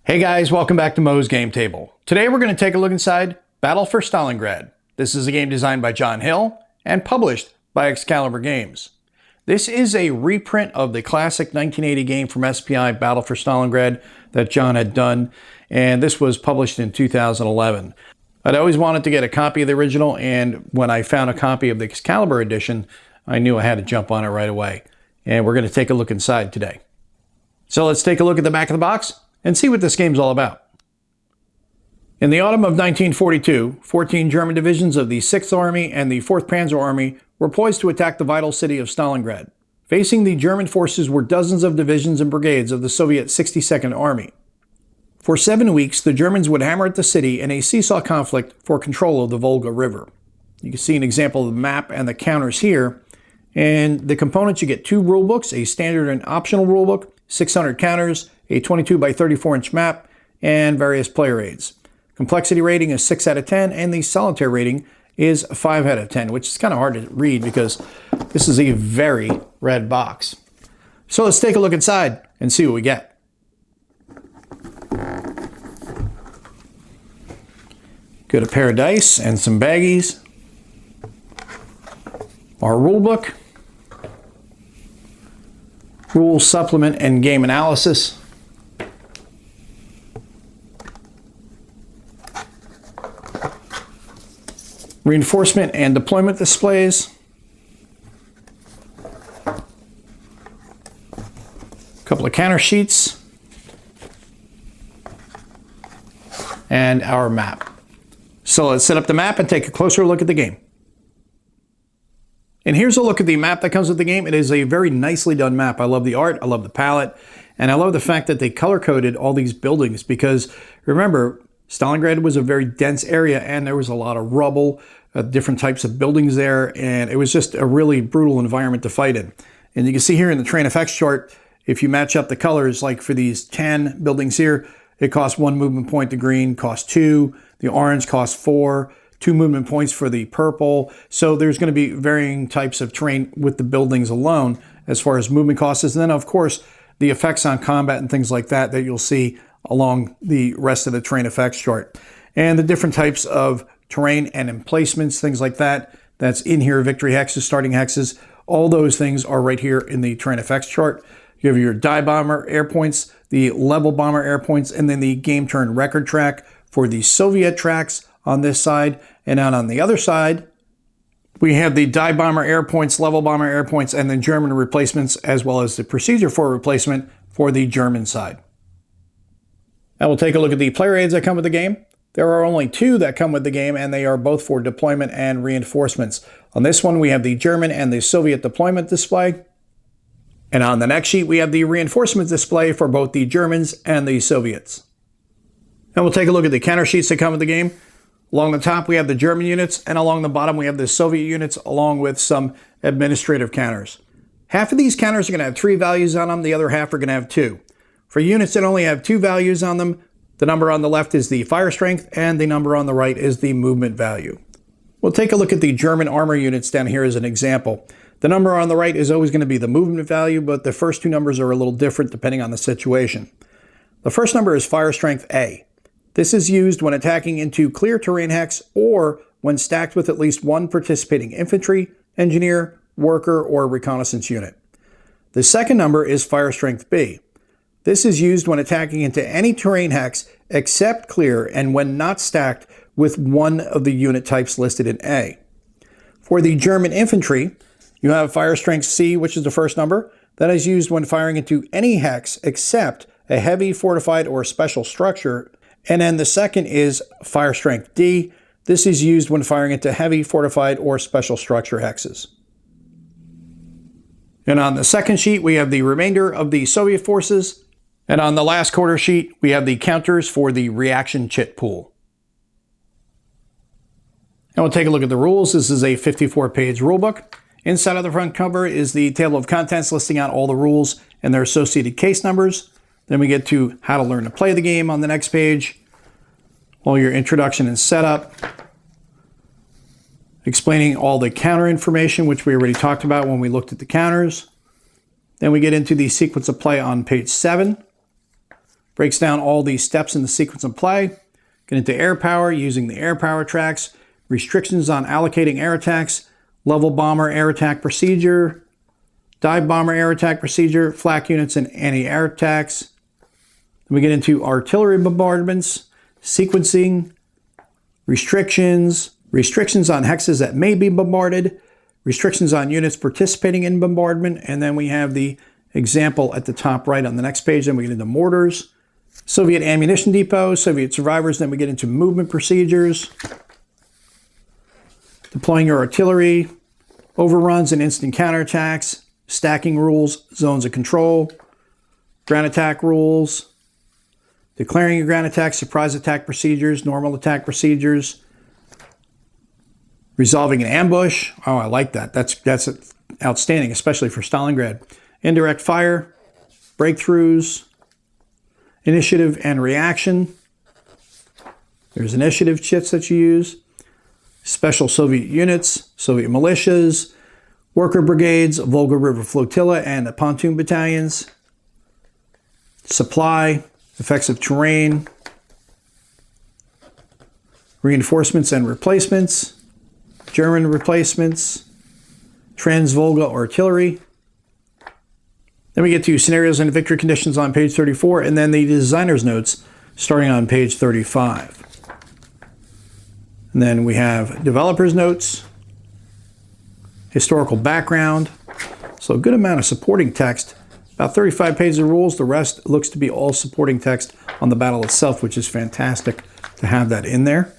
Hey guys, welcome back to Mo's Game Table. Today we're going to take a look inside Battle for Stalingrad. This is a game designed by John Hill and published by Excalibre Games. This is a reprint of the classic 1980 game from SPI, Battle for Stalingrad, that John had done, and this was published in 2011. I'd always wanted to get a copy of the original, and when I found a copy of the Excalibre edition, I knew I had to jump on it right away. And we're going to take a look inside today. So let's take a look at the back of the box and see what this game's all about. In the autumn of 1942, 14 German divisions of the 6th Army and the 4th Panzer Army were poised to attack the vital city of Stalingrad. Facing the German forces were dozens of divisions and brigades of the Soviet 62nd Army. For 7 weeks, the Germans would hammer at the city in a seesaw conflict for control of the Volga River. You can see an example of the map and the counters here. And the components, you get 2 rulebooks, a standard and optional rulebook, 600 counters, a 22 by 34 inch map, and various player aids. Complexity rating is 6 out of 10, and the solitaire rating is 5 out of 10, which is kind of hard to read because this is a very red box. So let's take a look inside and see what we get. Got a pair of dice and some baggies. Our rulebook, rules supplement and game analysis. Reinforcement and deployment displays. A couple of counter sheets. And our map. So let's set up the map and take a closer look at the game. And here's a look at the map that comes with the game. It is a very nicely done map. I love the art, I love the palette, and I love the fact that they color-coded all these buildings because, remember, Stalingrad was a very dense area and there was a lot of rubble, different types of buildings there, and it was just a really brutal environment to fight in. And you can see here in the terrain effects chart, if you match up the colors, like for these tan buildings here, it costs 1 movement point. The green costs 2, the orange costs 4, 2 movement points for the purple. So there's going to be varying types of terrain with the buildings alone as far as movement costs. And then, of course, the effects on combat and things like that you'll see along the rest of the terrain effects chart. And the different types of terrain and emplacements, things like that, that's in here, victory hexes, starting hexes. All those things are right here in the terrain effects chart. You have your die bomber air points, the level bomber air points, and then the game turn record track for the Soviet tracks on this side. And out on the other side, we have the die bomber air points, level bomber air points, and then German replacements, as well as the procedure for replacement for the German side. Now we'll take a look at the player aids that come with the game. There are only 2 that come with the game, and they are both for deployment and reinforcements. On this one, we have the German and the Soviet deployment display. And on the next sheet, we have the reinforcement display for both the Germans and the Soviets. And we'll take a look at the counter sheets that come with the game. Along the top, we have the German units, and along the bottom, we have the Soviet units, along with some administrative counters. Half of these counters are going to have 3 values on them, the other half are going to have 2. For units that only have 2 values on them, the number on the left is the fire strength, and the number on the right is the movement value. We'll take a look at the German armor units down here as an example. The number on the right is always going to be the movement value, but the first 2 numbers are a little different depending on the situation. The first number is fire strength A. This is used when attacking into clear terrain hex or when stacked with at least 1 participating infantry, engineer, worker, or reconnaissance unit. The second number is fire strength B. This is used when attacking into any terrain hex except clear and when not stacked with one of the unit types listed in A. For the German infantry, you have fire strength C, which is the first number. That is used when firing into any hex except a heavy, fortified, or special structure. And then the second is fire strength D. This is used when firing into heavy, fortified, or special structure hexes. And on the second sheet, we have the remainder of the Soviet forces. And on the last quarter sheet, we have the counters for the reaction chit pool. And we'll take a look at the rules. This is a 54-page rulebook. Inside of the front cover is the table of contents listing out all the rules and their associated case numbers. Then we get to how to learn to play the game on the next page. All your introduction and setup. Explaining all the counter information, which we already talked about when we looked at the counters. Then we get into the sequence of play on page 7. Breaks down all the steps in the sequence of play. Get into air power using the air power tracks. Restrictions on allocating air attacks. Level bomber air attack procedure. Dive bomber air attack procedure. Flak units and anti-air attacks. Then we get into artillery bombardments. Sequencing. Restrictions. Restrictions on hexes that may be bombarded. Restrictions on units participating in bombardment. And then we have the example at the top right on the next page. Then we get into mortars. Soviet ammunition depot, Soviet survivors. Then we get into movement procedures. Deploying your artillery. Overruns and instant counterattacks. Stacking rules. Zones of control. Ground attack rules. Declaring your ground attack. Surprise attack procedures. Normal attack procedures. Resolving an ambush. Oh, I like that. That's outstanding, especially for Stalingrad. Indirect fire. Breakthroughs. Initiative and reaction. There's initiative chits that you use. Special Soviet units, Soviet militias, worker brigades, Volga River Flotilla, and pontoon battalions. Supply, effects of terrain, reinforcements and replacements, German replacements, Trans-Volga artillery. Then we get to scenarios and victory conditions on page 34, and then the designer's notes starting on page 35. And then we have developer's notes, historical background, so a good amount of supporting text, about 35 pages of rules. The rest looks to be all supporting text on the battle itself, which is fantastic to have that in there.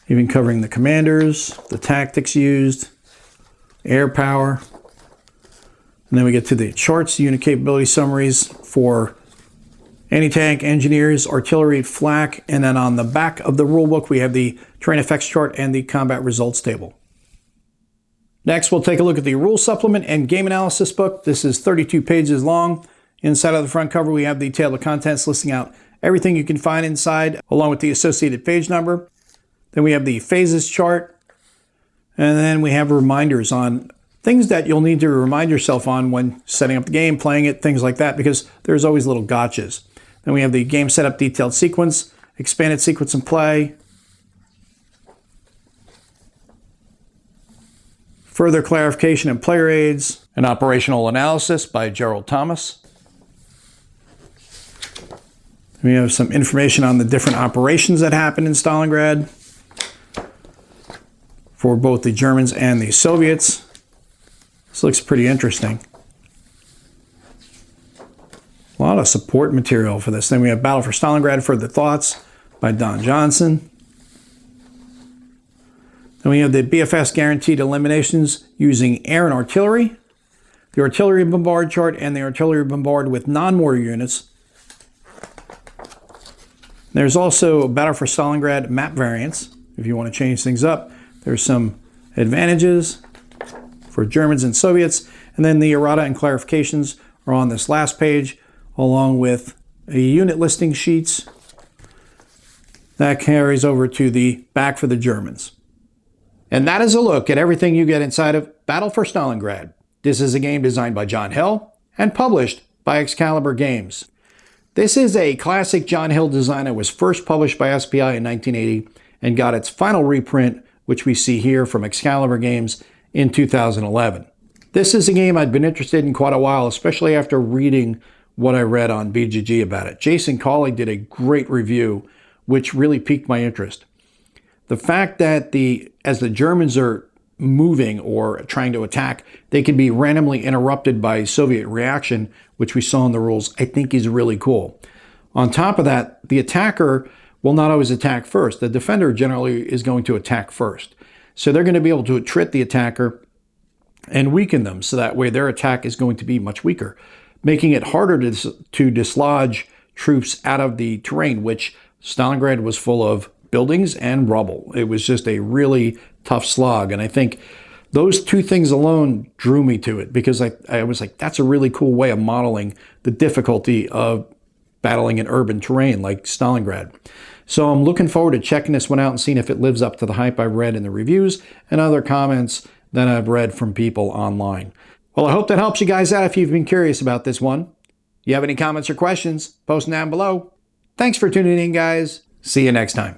Even covering the commanders, the tactics used, air power. And then we get to the charts, unit capability summaries for anti-tank, engineers, artillery, flak. And then on the back of the rulebook, we have the terrain effects chart and the combat results table. Next, we'll take a look at the rule supplement and game analysis book. This is 32 pages long. Inside of the front cover, we have the table of contents listing out everything you can find inside, along with the associated page number. Then we have the phases chart, and then we have reminders on things that you'll need to remind yourself on when setting up the game, playing it, things like that, because there's always little gotchas. Then we have the game setup detailed sequence, expanded sequence and play, further clarification and player aids, an operational analysis by Gerald Thomas. We have some information on the different operations that happen in Stalingrad for both the Germans and the Soviets. This looks pretty interesting. A lot of support material for this. Then we have Battle for Stalingrad, Further Thoughts by Don Johnson. Then we have the BFS guaranteed eliminations using air and artillery, the artillery bombard chart, and the artillery bombard with non-mortar units. There's also Battle for Stalingrad map variants if you want to change things up. There's some advantages for Germans and Soviets, and then the errata and clarifications are on this last page, along with a unit listing sheets. That carries over to the back for the Germans. And that is a look at everything you get inside of Battle for Stalingrad. This is a game designed by John Hill and published by Excalibre Games. This is a classic John Hill design that was first published by SPI in 1980 and got its final reprint, which we see here from Excalibre Games, in 2011. This is a game I'd been interested in quite a while, especially after reading what I read on BGG about it. Jason Cawley did a great review, which really piqued my interest. The fact that as the Germans are moving or trying to attack, they can be randomly interrupted by Soviet reaction, which we saw in the rules, I think is really cool. On top of that, the attacker will not always attack first. The defender generally is going to attack first. So they're going to be able to attrit the attacker and weaken them, so that way their attack is going to be much weaker, making it harder to dislodge troops out of the terrain, which Stalingrad was full of buildings and rubble. It was just a really tough slog. And I think those two things alone drew me to it, because I was like, that's a really cool way of modeling the difficulty of battling in urban terrain like Stalingrad. So I'm looking forward to checking this one out and seeing if it lives up to the hype I read in the reviews and other comments that I've read from people online. Well, I hope that helps you guys out if you've been curious about this one. You have any comments or questions, post them down below. Thanks for tuning in, guys. See you next time.